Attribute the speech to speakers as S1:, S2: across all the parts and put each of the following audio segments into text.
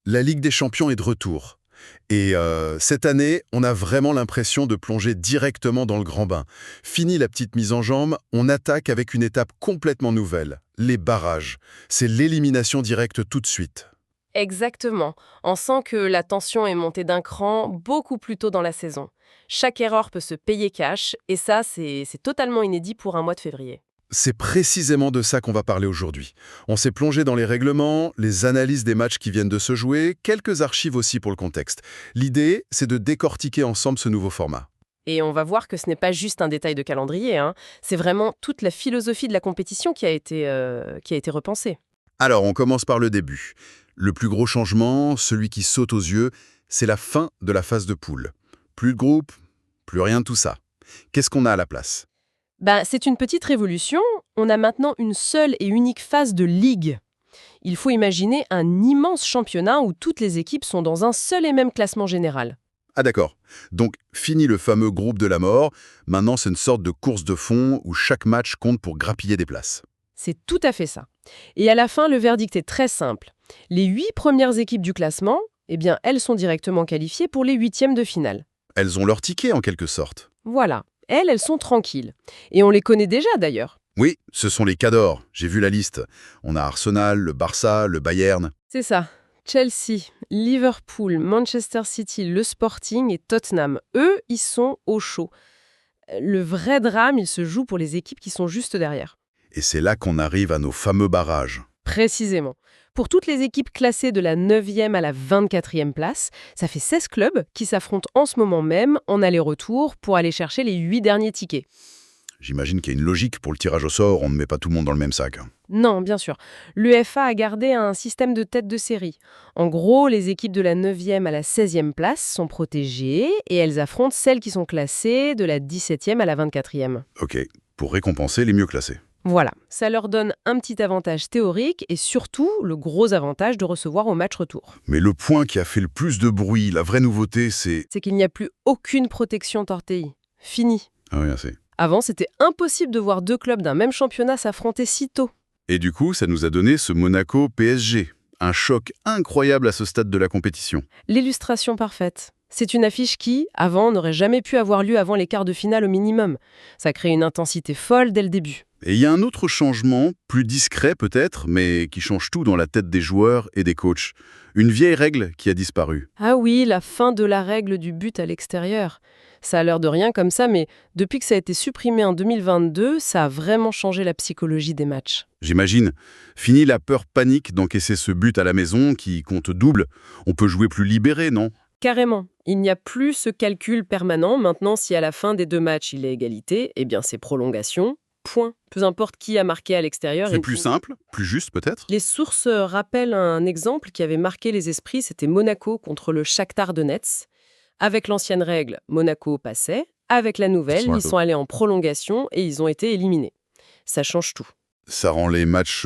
S1: La Ligue des Champions est de retour. Et cette année, on a vraiment l'impression de plonger directement dans le grand bain. Fini la petite mise en jambe, on attaque avec une étape complètement nouvelle, les barrages. C'est l'élimination directe tout de suite.
S2: Exactement. On sent que la tension est montée d'un cran beaucoup plus tôt dans la saison. Chaque erreur peut se payer cash, et ça, c'est totalement inédit pour un mois de février.
S1: C'est précisément de ça qu'on va parler aujourd'hui. On s'est plongé dans les règlements, les analyses des matchs qui viennent de se jouer, quelques archives aussi pour le contexte. L'idée, c'est de décortiquer ensemble ce nouveau format.
S2: Et on va voir que ce n'est pas juste un détail de calendrier, hein. C'est vraiment toute la philosophie de la compétition qui a été repensée.
S1: Alors, on commence par le début. Le plus gros changement, celui qui saute aux yeux, c'est la fin de la phase de poule. Plus de groupe, plus rien de tout ça. Qu'est-ce qu'on a à la place?
S2: C'est une petite révolution. On a maintenant une seule et unique phase de ligue. Il faut imaginer un immense championnat où toutes les équipes sont dans un seul et même classement général.
S1: Ah d'accord. Donc, fini le fameux groupe de la mort. Maintenant, c'est une sorte de course de fond où chaque match compte pour grappiller des places.
S2: C'est tout à fait ça. Et à la fin, le verdict est très simple. Les 8 premières équipes du classement, elles sont directement qualifiées pour les huitièmes de finale.
S1: Elles ont leur ticket, en quelque sorte.
S2: Voilà. Elles sont tranquilles. Et on les connaît déjà d'ailleurs.
S1: Oui, ce sont les cadors. J'ai vu la liste. On a Arsenal, le Barça, le Bayern.
S2: C'est ça. Chelsea, Liverpool, Manchester City, le Sporting et Tottenham. Eux, ils sont au chaud. Le vrai drame, il se joue pour les équipes qui sont juste derrière.
S1: Et c'est là qu'on arrive à nos fameux barrages.
S2: Précisément. Pour toutes les équipes classées de la 9e à la 24e place, ça fait 16 clubs qui s'affrontent en ce moment même en aller-retour pour aller chercher les 8 derniers tickets.
S1: J'imagine qu'il y a une logique pour le tirage au sort, on ne met pas tout le monde dans le même sac.
S2: Non, bien sûr. L'UEFA a gardé un système de tête de série. En gros, les équipes de la 9e à la 16e place sont protégées et elles affrontent celles qui sont classées de la 17e à la 24e.
S1: Ok, pour récompenser les mieux classés.
S2: Voilà, ça leur donne un petit avantage théorique et surtout le gros avantage de recevoir au match retour.
S1: Mais le point qui a fait le plus de bruit, la vraie nouveauté, c'est...
S2: C'est qu'il n'y a plus aucune protection tortillée. Fini.
S1: Ah oui, assez.
S2: Avant, c'était impossible de voir deux clubs d'un même championnat s'affronter si tôt.
S1: Et du coup, ça nous a donné ce Monaco-PSG. Un choc incroyable à ce stade de la compétition.
S2: L'illustration parfaite. C'est une affiche qui, avant, n'aurait jamais pu avoir lieu avant les quarts de finale au minimum. Ça crée une intensité folle dès le début.
S1: Et il y a un autre changement, plus discret peut-être, mais qui change tout dans la tête des joueurs et des coachs. Une vieille règle qui a disparu.
S2: Ah oui, la fin de la règle du but à l'extérieur. Ça a l'air de rien comme ça, mais depuis que ça a été supprimé en 2022, ça a vraiment changé la psychologie des matchs.
S1: J'imagine. Fini la peur panique d'encaisser ce but à la maison qui compte double. On peut jouer plus libéré, non?
S2: Carrément. Il n'y a plus ce calcul permanent. Maintenant, si à la fin des deux matchs, il est égalité, c'est prolongation. Point. Peu importe qui a marqué à l'extérieur.
S1: C'est plus simple, plus juste peut-être?
S2: Les sources rappellent un exemple qui avait marqué les esprits, c'était Monaco contre le Shakhtar Donetsk. Avec l'ancienne règle, Monaco passait. Avec la nouvelle, ils sont allés en prolongation et ils ont été éliminés. Ça change tout.
S1: Ça rend les matchs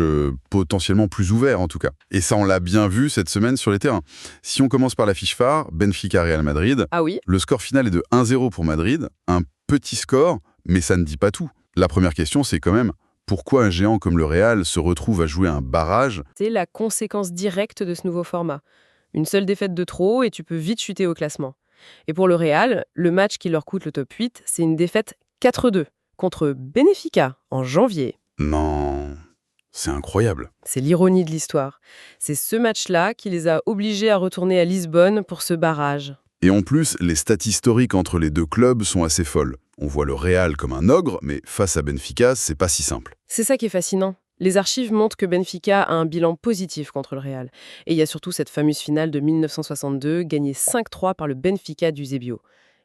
S1: potentiellement plus ouverts en tout cas. Et ça, on l'a bien vu cette semaine sur les terrains. Si on commence par la fiche phare, Benfica-Real Madrid,
S2: Ah oui?
S1: le score final est de 1-0 pour Madrid, un petit score, mais ça ne dit pas tout. La première question, c'est quand même, pourquoi un géant comme le Real se retrouve à jouer un barrage?
S2: C'est la conséquence directe de ce nouveau format. Une seule défaite de trop et tu peux vite chuter au classement. Et pour le Real, le match qui leur coûte le top 8, c'est une défaite 4-2 contre Benfica en janvier.
S1: Non, c'est incroyable.
S2: C'est l'ironie de l'histoire. C'est ce match-là qui les a obligés à retourner à Lisbonne pour ce barrage.
S1: Et en plus, les stats historiques entre les deux clubs sont assez folles. On voit le Real comme un ogre, mais face à Benfica, c'est pas si simple.
S2: C'est ça qui est fascinant. Les archives montrent que Benfica a un bilan positif contre le Real. Et il y a surtout cette fameuse finale de 1962, gagnée 5-3 par le Benfica d'Eusebio.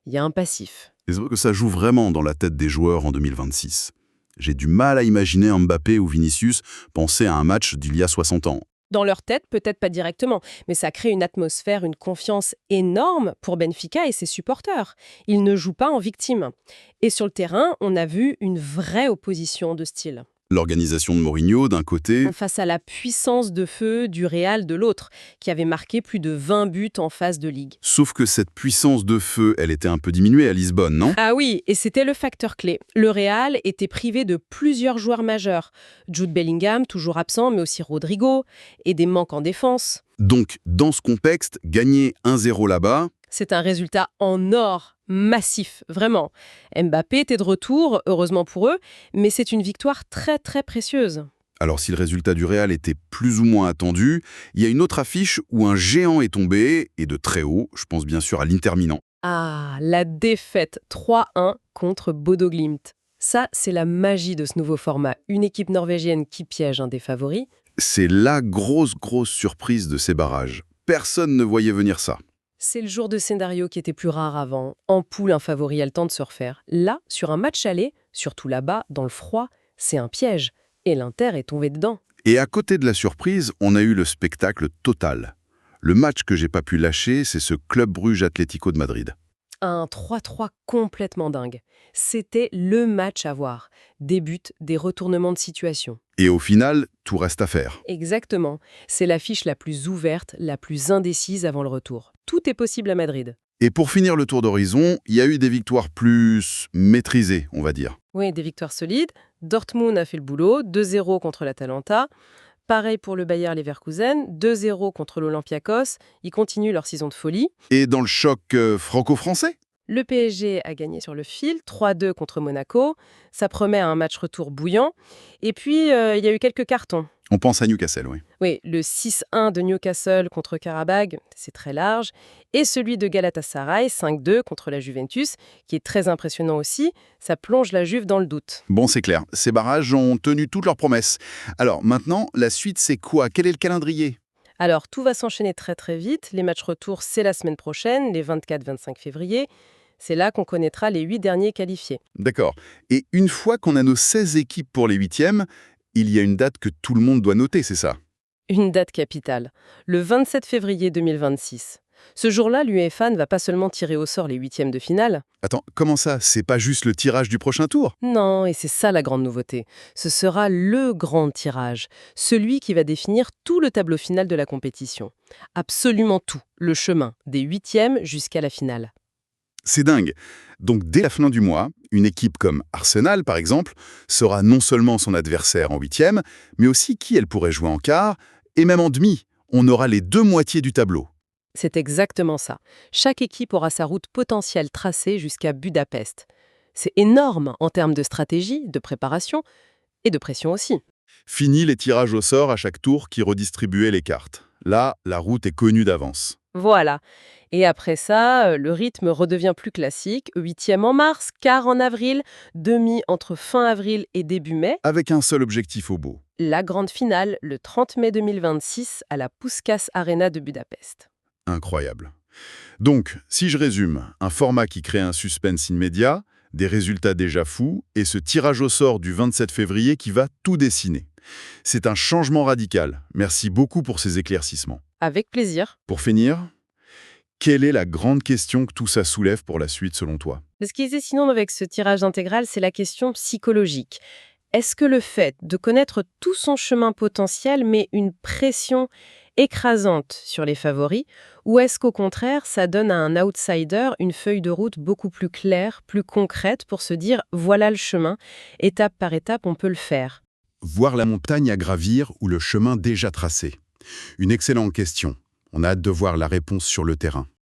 S2: Il y a un passif.
S1: Et c'est vrai que ça joue vraiment dans la tête des joueurs en 2026. J'ai du mal à imaginer Mbappé ou Vinicius penser à un match d'il y a 60 ans.
S2: Dans leur tête, peut-être pas directement, mais ça crée une atmosphère, une confiance énorme pour Benfica et ses supporters. Ils ne jouent pas en victime. Et sur le terrain, on a vu une vraie opposition de style.
S1: L'organisation de Mourinho, d'un côté,
S2: face à la puissance de feu du Real de l'autre, qui avait marqué plus de 20 buts en phase de ligue.
S1: sauf que cette puissance de feu, elle était un peu diminuée à Lisbonne, non?
S2: Ah oui, et c'était le facteur clé. Le Real était privé de plusieurs joueurs majeurs. Jude Bellingham, toujours absent, mais aussi Rodrigo, et des manques en défense.
S1: Donc, dans ce contexte, gagner 1-0 là-bas,
S2: C'est un résultat en or, massif, vraiment. Mbappé était de retour, heureusement pour eux, mais c'est une victoire très très précieuse.
S1: alors si le résultat du Real était plus ou moins attendu, il y a une autre affiche où un géant est tombé, et de très haut, je pense bien sûr à l'Inter Milan.
S2: Ah, la défaite 3-1 contre Bodo Glimt. Ça, c'est la magie de ce nouveau format. Une équipe norvégienne qui piège un des favoris.
S1: C'est la grosse surprise de ces barrages. Personne ne voyait venir ça.
S2: C'est le genre de scénario qui était plus rare avant. En poule, un favori a le temps de se refaire. Là, sur un match aller, surtout là-bas, dans le froid, c'est un piège. Et l'Inter est tombé dedans.
S1: Et à côté de la surprise, on a eu le spectacle total. Le match que j'ai pas pu lâcher, c'est ce Club Bruges Atlético de Madrid.
S2: Un 3-3 complètement dingue. C'était le match à voir. Des buts, des retournements de situation.
S1: Et au final, tout reste à faire.
S2: Exactement. C'est l'affiche la plus ouverte, la plus indécise avant le retour. Tout est possible à Madrid.
S1: Et pour finir le tour d'horizon, il y a eu des victoires plus maîtrisées, on va dire.
S2: Oui, des victoires solides. Dortmund a fait le boulot, 2-0 contre l'Atalanta. Pareil pour le Bayer Leverkusen, 2-0 contre l'Olympiakos. Ils continuent leur saison de folie.
S1: Et dans le choc franco-français,
S2: Le PSG a gagné sur le fil, 3-2 contre Monaco. Ça promet un match retour bouillant. Et puis, il y a eu quelques cartons.
S1: on pense à Newcastle, oui.
S2: Oui, le 6-1 de Newcastle contre Karabag, c'est très large. Et celui de Galatasaray, 5-2 contre la Juventus, qui est très impressionnant aussi. Ça plonge la Juve dans le doute.
S1: Bon, c'est clair, ces barrages ont tenu toutes leurs promesses. Alors maintenant, la suite, c'est quoi? Quel est le calendrier?
S2: Alors, tout va s'enchaîner très très vite. Les matchs retour, c'est la semaine prochaine, les 24-25 février. C'est là qu'on connaîtra les 8 derniers qualifiés.
S1: D'accord. Et une fois qu'on a nos 16 équipes pour les huitièmes, il y a une date que tout le monde doit noter, c'est ça?
S2: Une date capitale, le 27 février 2026. Ce jour-là, l'UEFA ne va pas seulement tirer au sort les huitièmes de finale.
S1: Attends, comment ça? C'est pas juste le tirage du prochain tour?
S2: Non, et c'est ça la grande nouveauté. Ce sera le grand tirage, celui qui va définir tout le tableau final de la compétition. Absolument tout, le chemin, des huitièmes jusqu'à la finale.
S1: C'est dingue. Donc dès la fin du mois, une équipe comme Arsenal, par exemple, saura non seulement son adversaire en huitième, mais aussi qui elle pourrait jouer en quart, et même en demi. On aura les deux moitiés du tableau.
S2: C'est exactement ça. Chaque équipe aura sa route potentielle tracée jusqu'à Budapest. C'est énorme en termes de stratégie, de préparation et de pression aussi.
S1: Fini les tirages au sort à chaque tour qui redistribuaient les cartes. Là, la route est connue d'avance.
S2: Voilà. Et après ça, le rythme redevient plus classique. Huitième en mars, quart en avril, demi entre fin avril et début mai.
S1: Avec un seul objectif au bout.
S2: La grande finale, le 30 mai 2026, à la Puskás Arena de Budapest.
S1: Incroyable. Donc, si je résume, un format qui crée un suspense immédiat, des résultats déjà fous, et ce tirage au sort du 27 février qui va tout dessiner. C'est un changement radical. Merci beaucoup pour ces éclaircissements.
S2: Avec plaisir.
S1: Pour finir, quelle est la grande question que tout ça soulève pour la suite selon toi?
S2: Ce qui est fascinant avec ce tirage intégral, c'est la question psychologique. Est-ce que le fait de connaître tout son chemin potentiel met une pression écrasante sur les favoris, ou est-ce qu'au contraire, ça donne à un outsider une feuille de route beaucoup plus claire, plus concrète pour se dire « voilà le chemin, étape par étape, on peut le faire ».
S1: Voir la montagne à gravir ou le chemin déjà tracé? Une excellente question. On a hâte de voir la réponse sur le terrain.